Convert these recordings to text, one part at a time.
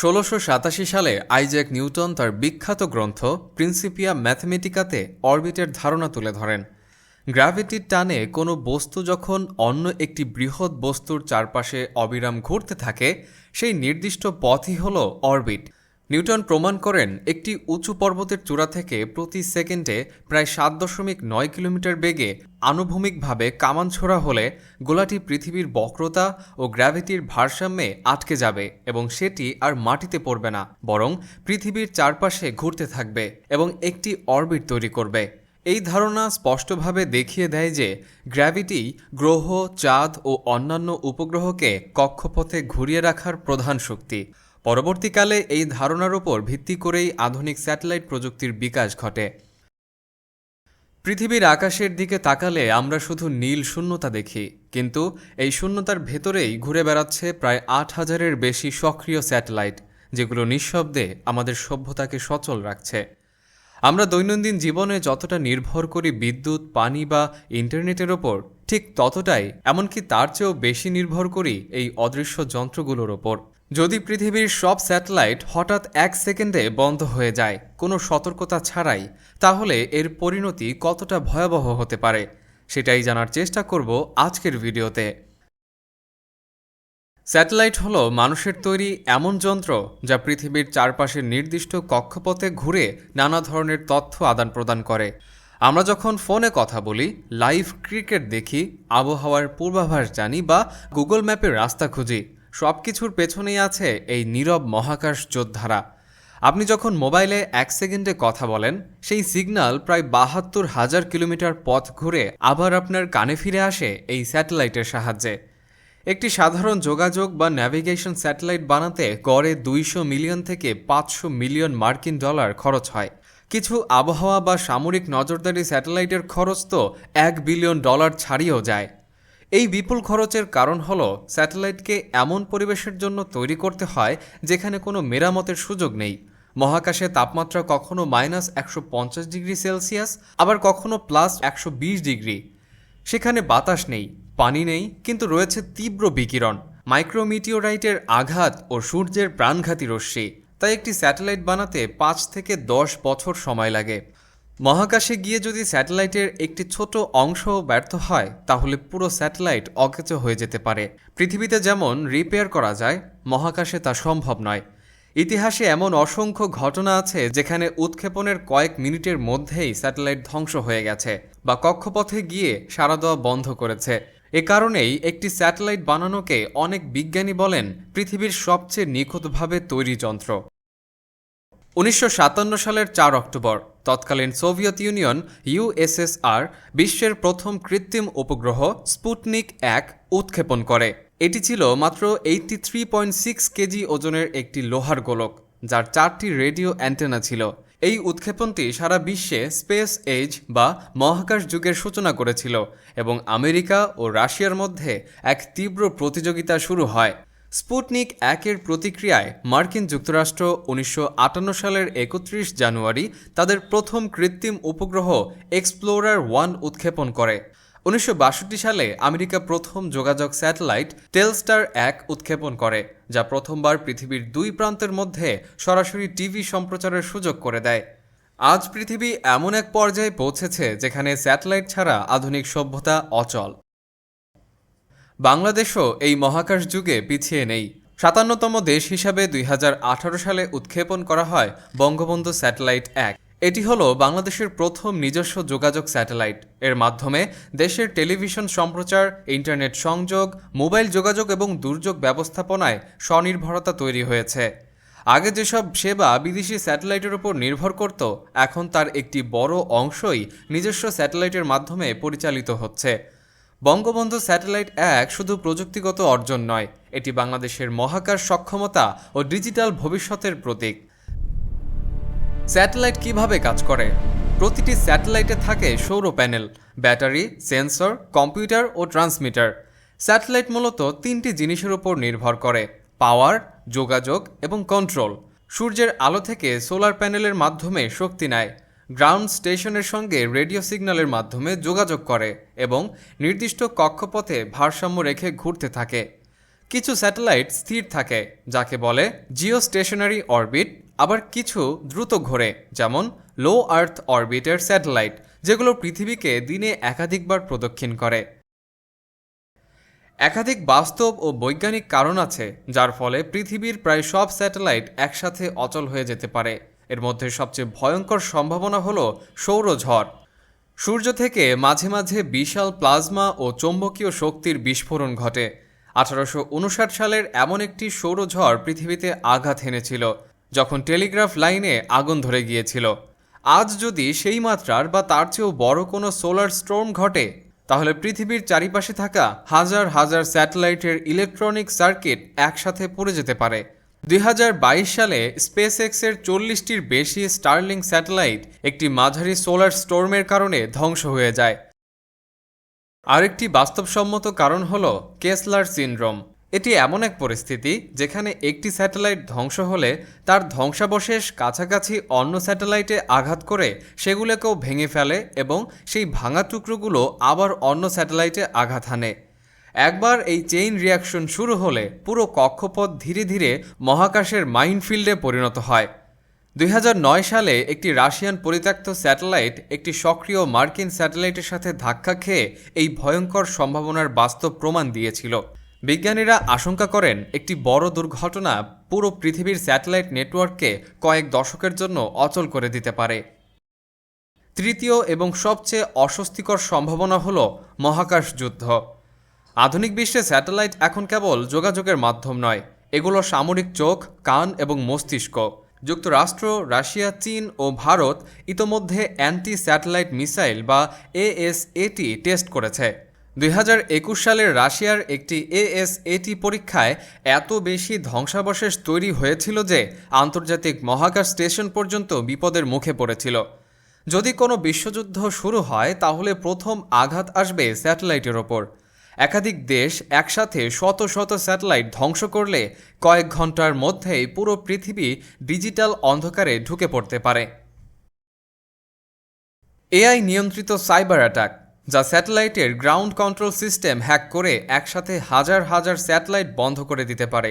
১৬৮৭ সালে Isaac Newton তার বিখ্যাত গ্রন্থ প্রিন্সিপিয়া ম্যাথমেটিকাতে অরবিটের ধারণা তুলে ধরেন। গ্র্যাভিটির টানে কোনো বস্তু যখন অন্য একটি বৃহৎ বস্তুর চারপাশে অবিরাম ঘুরতে থাকে, সেই নির্দিষ্ট পথই হল অরবিট। নিউটন প্রমাণ করেন একটি উঁচু পর্বতের চূড়া থেকে প্রতি সেকেন্ডে প্রায় ৭.৯ কিলোমিটার বেগে আনুভূমিকভাবে কামান ছোড়া হলে গোলাটি পৃথিবীর বক্রতা ও গ্র্যাভিটির ভারসাম্যে আটকে যাবে এবং সেটি আর মাটিতে পড়বে না, বরং পৃথিবীর চারপাশে ঘুরতে থাকবে এবং একটি অরবিট তৈরি করবে। এই ধারণা স্পষ্টভাবে দেখিয়ে দেয় যে গ্র্যাভিটি গ্রহ, চাঁদ ও অন্যান্য উপগ্রহকে কক্ষপথে ঘুরিয়ে রাখার প্রধান শক্তি। পরবর্তীকালে এই ধারণার উপর ভিত্তি করেই আধুনিক স্যাটেলাইট প্রযুক্তির বিকাশ ঘটে। পৃথিবীর আকাশের দিকে তাকালে আমরা শুধু নীল শূন্যতা দেখি, কিন্তু এই শূন্যতার ভেতরেই ঘুরে বেড়াচ্ছে প্রায় ৮,০০০-এর বেশি সক্রিয় স্যাটেলাইট, যেগুলো নিঃশব্দে আমাদের সভ্যতাকে সচল রাখছে। আমরা দৈনন্দিন জীবনে যতটা নির্ভর করি বিদ্যুৎ, পানি বা ইন্টারনেটের ওপর, ঠিক ততটাই, এমনকি তার চেয়েও বেশি নির্ভর করি এই অদৃশ্য যন্ত্রগুলোর ওপর। যদি পৃথিবীর সব স্যাটেলাইট হঠাৎ ১ সেকেন্ডে বন্ধ হয়ে যায় কোনো সতর্কতা ছাড়াই, তাহলে এর পরিণতি কতটা ভয়াবহ হতে পারে সেটাই জানার চেষ্টা করব আজকের ভিডিওতে। স্যাটেলাইট হলো মানুষের তৈরি এমন যন্ত্র যা পৃথিবীর চারপাশের নির্দিষ্ট কক্ষপথে ঘুরে নানা ধরনের তথ্য আদান প্রদান করে। আমরা যখন ফোনে কথা বলি, লাইভ ক্রিকেট দেখি, আবহাওয়ার পূর্বাভাস জানি বা গুগল ম্যাপে রাস্তা খুঁজি, সব কিছুর পেছনেই আছে এই নীরব মহাকাশ যোদ্ধারা। আপনি যখন মোবাইলে ১ সেকেন্ডে কথা বলেন, সেই সিগন্যাল প্রায় ৭২,০০০ কিলোমিটার পথ ঘুরে আবার আপনার কানে ফিরে আসে এই স্যাটেলাইটের সাহায্যে। একটি সাধারণ যোগাযোগ বা ন্যাভিগেশন স্যাটেলাইট বানাতে গড়ে ২০০ মিলিয়ন থেকে ৫০০ মিলিয়ন মার্কিন ডলার খরচ হয়। কিছু আবহাওয়া বা সামরিক নজরদারি স্যাটেলাইটের খরচ তো $১ বিলিয়ন ছাড়িয়েও যায়। এই বিপুল খরচের কারণ হল স্যাটেলাইটকে এমন পরিবেশের জন্য তৈরি করতে হয় যেখানে কোনো মেরামতের সুযোগ নেই। মহাকাশে তাপমাত্রা কখনো -১৫০ ডিগ্রি সেলসিয়াস, আবার কখনো +১২০ ডিগ্রি। সেখানে বাতাস নেই, পানি নেই, কিন্তু রয়েছে তীব্র বিকিরণ, মাইক্রোমিটিওরাইটের আঘাত ও সূর্যের প্রাণঘাতী রশ্মি। তাই একটি স্যাটেলাইট বানাতে ৫ থেকে ১০ বছর সময় লাগে। মহাকাশে গিয়ে যদি স্যাটেলাইটের একটি ছোট অংশ ব্যর্থ হয়, তাহলে পুরো স্যাটেলাইট অকেজো হয়ে যেতে পারে। পৃথিবীতে যেমন রিপেয়ার করা যায়, মহাকাশে তা সম্ভব নয়। ইতিহাসে এমন অসংখ্য ঘটনা আছে যেখানে উৎক্ষেপণের কয়েক মিনিটের মধ্যেই স্যাটেলাইট ধ্বংস হয়ে গেছে বা কক্ষপথে গিয়ে সাড়া দেওয়া বন্ধ করেছে। এ কারণেই একটি স্যাটেলাইট বানানোকে অনেক বিজ্ঞানী বলেন পৃথিবীর সবচেয়ে নিখুঁতভাবে তৈরি যন্ত্র। ১৯৫৭ সালের ৪ অক্টোবর তৎকালীন সোভিয়েত ইউনিয়ন ইউএসএসআর বিশ্বের প্রথম কৃত্রিম উপগ্রহ স্পুটনিক-১ উৎক্ষেপণ করে। এটি ছিল মাত্র 83.6 কেজি ওজনের একটি লোহার গোলক, যার ৪টি রেডিও অ্যান্টেনা ছিল। এই উৎক্ষেপণটি সারা বিশ্বে স্পেস এজ বা মহাকাশ যুগের সূচনা করেছিল এবং আমেরিকা ও রাশিয়ার মধ্যে এক তীব্র প্রতিযোগিতা শুরু হয়। স্পুটনিক-১-এর প্রতিক্রিয়ায় মার্কিন যুক্তরাষ্ট্র ১৯৫৮ সালের ৩১ জানুয়ারি তাদের প্রথম কৃত্রিম উপগ্রহ এক্সপ্লোরার-১ উৎক্ষেপণ করে। ১৯৬২ সালে আমেরিকা প্রথম যোগাযোগ স্যাটেলাইট টেলস্টার-১ উৎক্ষেপণ করে, যা প্রথমবার পৃথিবীর ২ প্রান্তের মধ্যে সরাসরি টিভি সম্প্রচারের সুযোগ করে দেয়। আজ পৃথিবী এমন এক পর্যায়ে পৌঁছেছে যেখানে স্যাটেলাইট ছাড়া আধুনিক সভ্যতা অচল। বাংলাদেশও এই মহাকাশ যুগে পিছিয়ে নেই। ৫৭তম দেশ হিসাবে ২০১৮ সালে উৎক্ষেপণ করা হয় বঙ্গবন্ধু স্যাটেলাইট-১। এটি হলো বাংলাদেশের প্রথম নিজস্ব যোগাযোগ স্যাটেলাইট। এর মাধ্যমে দেশের টেলিভিশন সম্প্রচার, ইন্টারনেট সংযোগ, মোবাইল যোগাযোগ এবং দুর্যোগ ব্যবস্থাপনায় স্বনির্ভরতা তৈরি হয়েছে। আগে যেসব সেবা বিদেশি স্যাটেলাইটের উপর নির্ভর করত, এখন তার একটি বড় অংশই নিজস্ব স্যাটেলাইটের মাধ্যমে পরিচালিত হচ্ছে। বঙ্গবন্ধু স্যাটেলাইট-১ শুধু প্রযুক্তিগত অর্জন নয়, এটি বাংলাদেশের মহাকাশ সক্ষমতা ও ডিজিটাল ভবিষ্যতের প্রতীক। স্যাটেলাইট কিভাবে কাজ করে? প্রতিটি স্যাটেলাইটে থাকে সৌর প্যানেল, ব্যাটারি, সেন্সর, কম্পিউটার ও ট্রান্সমিটার। স্যাটেলাইট মূলত ৩টি জিনিসের উপর নির্ভর করে: পাওয়ার, যোগাযোগ এবং কন্ট্রোল। সূর্যের আলো থেকে সোলার প্যানেলের মাধ্যমে শক্তি নেয়, গ্রাউন্ড স্টেশনের সঙ্গে রেডিও সিগন্যালের মাধ্যমে যোগাযোগ করে এবং নির্দিষ্ট কক্ষপথে ভারসাম্য রেখে ঘুরতে থাকে। কিছু স্যাটেলাইট স্থির থাকে, যাকে বলে জিওস্টেশনারি অরবিট, আবার কিছু দ্রুত ঘোরে, যেমন লো আর্থ অরবিটের স্যাটেলাইট, যেগুলো পৃথিবীকে দিনে একাধিকবার প্রদক্ষিণ করে। একাধিক বাস্তব ও বৈজ্ঞানিক কারণ আছে যার ফলে পৃথিবীর প্রায় সব স্যাটেলাইট একসাথে অচল হয়ে যেতে পারে। এর মধ্যে সবচেয়ে ভয়ঙ্কর সম্ভাবনা হল সৌরঝড়। সূর্য থেকে মাঝে মাঝে বিশাল প্লাজমা ও চৌম্বকীয় শক্তির বিস্ফোরণ ঘটে। 1859 সালের এমন একটি সৌরঝড় পৃথিবীতে আঘাত এনেছিল, যখন টেলিগ্রাফ লাইনে আগুন ধরে গিয়েছিল। আজ যদি সেই মাত্রার বা তার চেয়েও বড় কোনো সোলার স্টর্ম ঘটে, তাহলে পৃথিবীর চারিপাশে থাকা হাজার হাজার স্যাটেলাইটের ইলেকট্রনিক সার্কিট একসাথে পড়ে যেতে পারে। 2022 সালে স্পেসএক্সের 40টির বেশি স্টারলিংক স্যাটেলাইট একটি মাঝারি সোলার স্টর্মের কারণে ধ্বংস হয়ে যায়। আরেকটি বাস্তবসম্মত কারণ হল কেসলার সিনড্রোম। এটি এমন এক পরিস্থিতি যেখানে একটি স্যাটেলাইট ধ্বংস হলে তার ধ্বংসাবশেষ কাছাকাছি অন্য স্যাটেলাইটে আঘাত করে সেগুলোকেও ভেঙে ফেলে এবং সেই ভাঙা টুকরোগুলো আবার অন্য স্যাটেলাইটে আঘাত হানে। একবার এই চেইন রিয়াকশন শুরু হলে পুরো কক্ষপথ ধীরে ধীরে মহাকাশের মাইনফিল্ডে পরিণত হয়। 2009 সালে একটি রাশিয়ান পরিত্যক্ত স্যাটেলাইট একটি সক্রিয় মার্কিন স্যাটেলাইটের সাথে ধাক্কা খেয়ে এই ভয়ঙ্কর সম্ভাবনার বাস্তব প্রমাণ দিয়েছিল। বিজ্ঞানীরা আশঙ্কা করেন একটি বড় দুর্ঘটনা পুরো পৃথিবীর স্যাটেলাইট নেটওয়ার্ককে কয়েক দশকের জন্য অচল করে দিতে পারে। তৃতীয় এবং সবচেয়ে অস্বস্তিকর সম্ভাবনা হল মহাকাশ যুদ্ধ। আধুনিক বিশ্বে স্যাটেলাইট এখন কেবল যোগাযোগের মাধ্যম নয়, এগুলো সামরিক চোখ, কান এবং মস্তিষ্ক। যুক্তরাষ্ট্র, রাশিয়া, চীন ও ভারত ইতোমধ্যে অ্যান্টি স্যাটেলাইট মিসাইল বা ASAT টেস্ট করেছে। 2021 সালের রাশিয়ার একটি ASAT পরীক্ষায় এত বেশি ধ্বংসাবশেষ তৈরি হয়েছিল যে আন্তর্জাতিক মহাকাশ স্টেশন পর্যন্ত বিপদের মুখে পড়েছিল। যদি কোনো বিশ্বযুদ্ধ শুরু হয়, তাহলে প্রথম আঘাত আসবে স্যাটেলাইটের ওপর। একাধিক দেশ একসাথে শত শত স্যাটেলাইট ধ্বংস করলে কয়েক ঘন্টার মধ্যেই পুরো পৃথিবী ডিজিটাল অন্ধকারে ঢুকে পড়তে পারে। AI নিয়ন্ত্রিত সাইবার অ্যাটাক, যা স্যাটেলাইটের গ্রাউন্ড কন্ট্রোল সিস্টেম হ্যাক করে একসাথে হাজার হাজার স্যাটেলাইট বন্ধ করে দিতে পারে।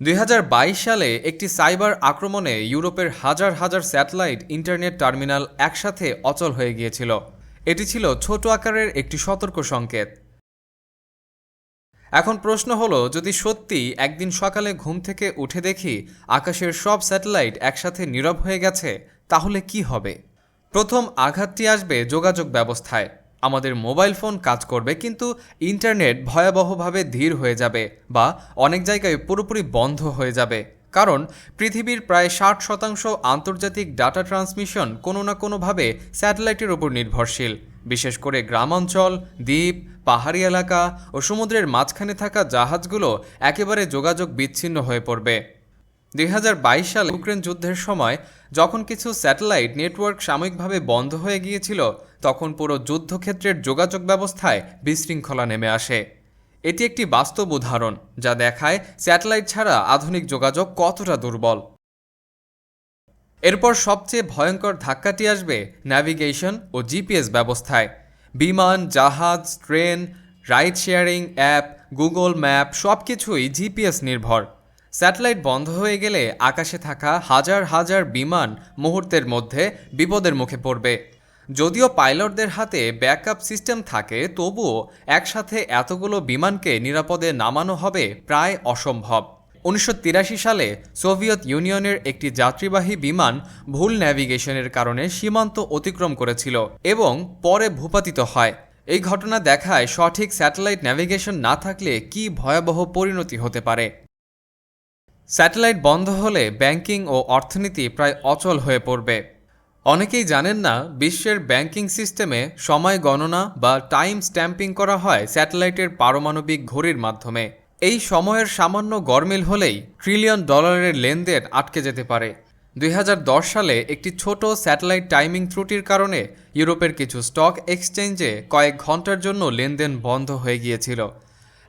2022 সালে একটি সাইবার আক্রমণে ইউরোপের হাজার হাজার স্যাটেলাইট ইন্টারনেট টার্মিনাল একসাথে অচল হয়ে গিয়েছিল। এটি ছিল ছোট আকারের একটি সতর্ক সংকেত। এখন প্রশ্ন হলো, যদি সত্যি একদিন সকালে ঘুম থেকে উঠে দেখি আকাশের সব স্যাটেলাইট একসাথে নীরব হয়ে গেছে, তাহলে কি হবে? প্রথম আঘাতটি আসবে যোগাযোগ ব্যবস্থায়। আমাদের মোবাইল ফোন কাজ করবে, কিন্তু ইন্টারনেট ভয়াবহভাবে ধীর হয়ে যাবে বা অনেক জায়গায় পুরোপুরি বন্ধ হয়ে যাবে। কারণ পৃথিবীর প্রায় 60% আন্তর্জাতিক ডাটা ট্রান্সমিশন কোনো না কোনোভাবে স্যাটেলাইটের উপর নির্ভরশীল। বিশেষ করে গ্রামাঞ্চল, দ্বীপ, পাহাড়ি এলাকা ও সমুদ্রের মাঝখানে থাকা জাহাজগুলো একেবারে যোগাযোগ বিচ্ছিন্ন হয়ে পড়বে। 2022 সালে ইউক্রেন যুদ্ধের সময় যখন কিছু স্যাটেলাইট নেটওয়ার্ক সাময়িকভাবে বন্ধ হয়ে গিয়েছিল, তখন পুরো যুদ্ধক্ষেত্রের যোগাযোগ ব্যবস্থায় বিশৃঙ্খলা নেমে আসে। এটি একটি বাস্তব উদাহরণ যা দেখায় স্যাটেলাইট ছাড়া আধুনিক যোগাযোগ কতটা দুর্বল। এরপর সবচেয়ে ভয়ঙ্কর ধাক্কাটি আসবে ন্যাভিগেশন ও জিপিএস ব্যবস্থায়। বিমান, জাহাজ, train, ride sharing app, Google map সবকিছুই জিপিএস নির্ভর। স্যাটেলাইট বন্ধ হয়ে গেলে আকাশে থাকা হাজার হাজার বিমান মুহূর্তের মধ্যে বিপদের মুখে পড়বে। যদিও পাইলটদের হাতে ব্যাকআপ সিস্টেম থাকে, তবুও একসাথে এতগুলো বিমানকে নিরাপদে নামানো হবে প্রায় অসম্ভব। 1983 সালে সোভিয়েত ইউনিয়নের একটি যাত্রীবাহী বিমান ভুল ন্যাভিগেশনের কারণে সীমান্ত অতিক্রম করেছিল এবং পরে ভূপাতিত হয়। এই ঘটনা দেখায় সঠিক স্যাটেলাইট ন্যাভিগেশন না থাকলে কী ভয়াবহ পরিণতি হতে পারে। স্যাটেলাইট বন্ধ হলে ব্যাংকিং ও অর্থনীতি প্রায় অচল হয়ে পড়বে। অনেকেই জানেন না, বিশ্বের ব্যাংকিং সিস্টেমে সময় গণনা বা টাইম স্ট্যাম্পিং করা হয় স্যাটেলাইটের পারমাণবিক ঘড়ির মাধ্যমে। এই সময়ের সামান্য গরমিল হলেই ট্রিলিয়ন ডলারের লেনদেন আটকে যেতে পারে। 2010 সালে একটি ছোট স্যাটেলাইট টাইমিং ত্রুটির কারণে ইউরোপের কিছু স্টক এক্সচেঞ্জে কয়েক ঘন্টার জন্য লেনদেন বন্ধ হয়ে গিয়েছিল।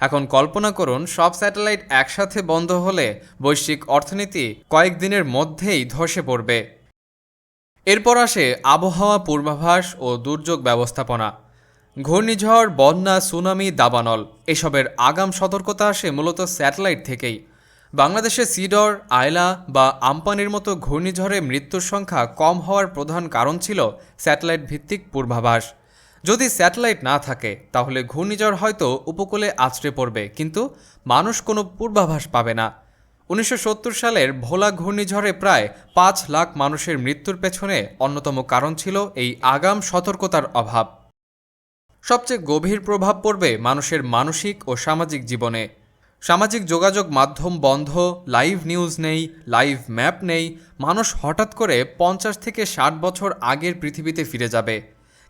এখন কল্পনা করুন, সব স্যাটেলাইট একসাথে বন্ধ হলে বৈশ্বিক অর্থনীতি কয়েকদিনের মধ্যেই ধসে পড়বে। এরপর আসে আবহাওয়া পূর্বাভাস ও দুর্যোগ ব্যবস্থাপনা। ঘূর্ণিঝড়, বন্যা, সুনামি, দাবানল এসবের আগাম সতর্কতা আসে মূলত স্যাটেলাইট থেকেই। বাংলাদেশে সিডর, আয়লা বা আম্পানির মতো ঘূর্ণিঝড়ে মৃত্যুর সংখ্যা কম হওয়ার প্রধান কারণ ছিল স্যাটেলাইট ভিত্তিক পূর্বাভাস। যদি স্যাটেলাইট না থাকে তাহলে ঘূর্ণিঝড় হয়তো উপকূলে আছড়ে পড়বে, কিন্তু মানুষ কোনো পূর্বাভাস পাবে না। 1970 সালের ভোলা ঘূর্ণিঝড়ে প্রায় 5 লাখ মানুষের মৃত্যুর পেছনে অন্যতম কারণ ছিল এই আগাম সতর্কতার অভাব। সবচেয়ে গভীর প্রভাব পড়বে মানুষের মানসিক ও সামাজিক জীবনে। সামাজিক যোগাযোগ মাধ্যম বন্ধ, লাইভ নিউজ নেই, লাইভ ম্যাপ নেই। মানুষ হঠাৎ করে 50 থেকে 60 বছর আগের পৃথিবীতে ফিরে যাবে।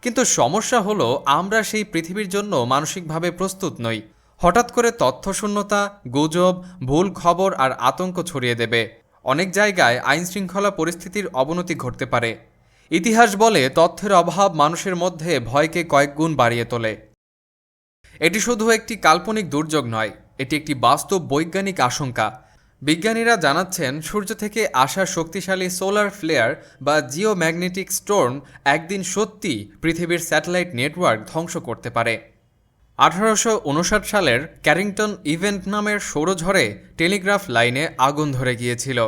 কিন্তু সমস্যা হলো আমরা সেই পৃথিবীর জন্য মানসিকভাবে প্রস্তুত নই। হঠাৎ করে তথ্যশূন্যতা, গুজব, ভুল খবর আর আতঙ্ক ছড়িয়ে দেবে। অনেক জায়গায় আইনশৃঙ্খলা পরিস্থিতির অবনতি ঘটতে পারে। ইতিহাস বলে তথ্যের অভাব মানুষের মধ্যে ভয়কে কয়েক গুণ বাড়িয়ে তোলে। এটি শুধু একটি কাল্পনিক দুর্যোগ নয়, এটি একটি বাস্তব বৈজ্ঞানিক আশঙ্কা। বিজ্ঞানীরা জানাচ্ছেন সূর্য থেকে আসা শক্তিশালী সোলার ফ্লেয়ার বা জিওম্যাগনেটিক স্টোর্ম একদিন সত্যি পৃথিবীর স্যাটেলাইট নেটওয়ার্ক ধ্বংস করতে পারে। 1859 সালের ক্যারিংটন ইভেন্ট নামের সৌরঝড়ে টেলিগ্রাফ লাইনে আগুন ধরে গিয়েছিল।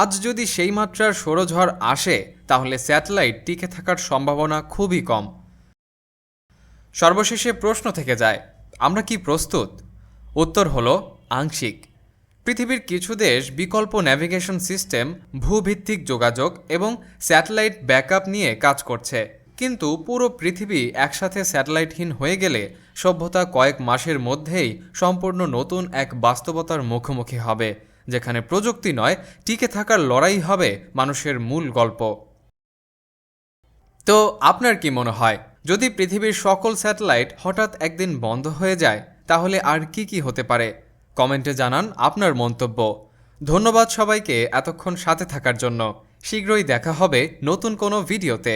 আজ যদি সেই মাত্রার সৌরঝড় আসে তাহলে স্যাটেলাইট টিকে থাকার সম্ভাবনা খুবই কম। সর্বশেষে প্রশ্ন থেকে যায়, আমরা কি প্রস্তুত? উত্তর হলো আংশিক। পৃথিবীর কিছু দেশ বিকল্প ন্যাভিগেশন সিস্টেম, ভূভিত্তিক যোগাযোগ এবং স্যাটেলাইট ব্যাকআপ নিয়ে কাজ করছে। কিন্তু পুরো পৃথিবী একসাথে স্যাটেলাইটহীন হয়ে গেলে সভ্যতা কয়েক মাসের মধ্যেই সম্পূর্ণ নতুন এক বাস্তবতার মুখোমুখি হবে, যেখানে প্রযুক্তি নয়, টিকে থাকার লড়াই হবে মানুষের মূল গল্প। তো আপনার কি মনে হয়, যদি পৃথিবীর সকল স্যাটেলাইট হঠাৎ একদিন বন্ধ হয়ে যায় তাহলে আর কি কি হতে পারে? কমেন্টে জানান আপনার মন্তব্য। ধন্যবাদ সবাইকে এতক্ষণ সাথে থাকার জন্য। শীঘ্রই দেখা হবে নতুন কোনো ভিডিওতে।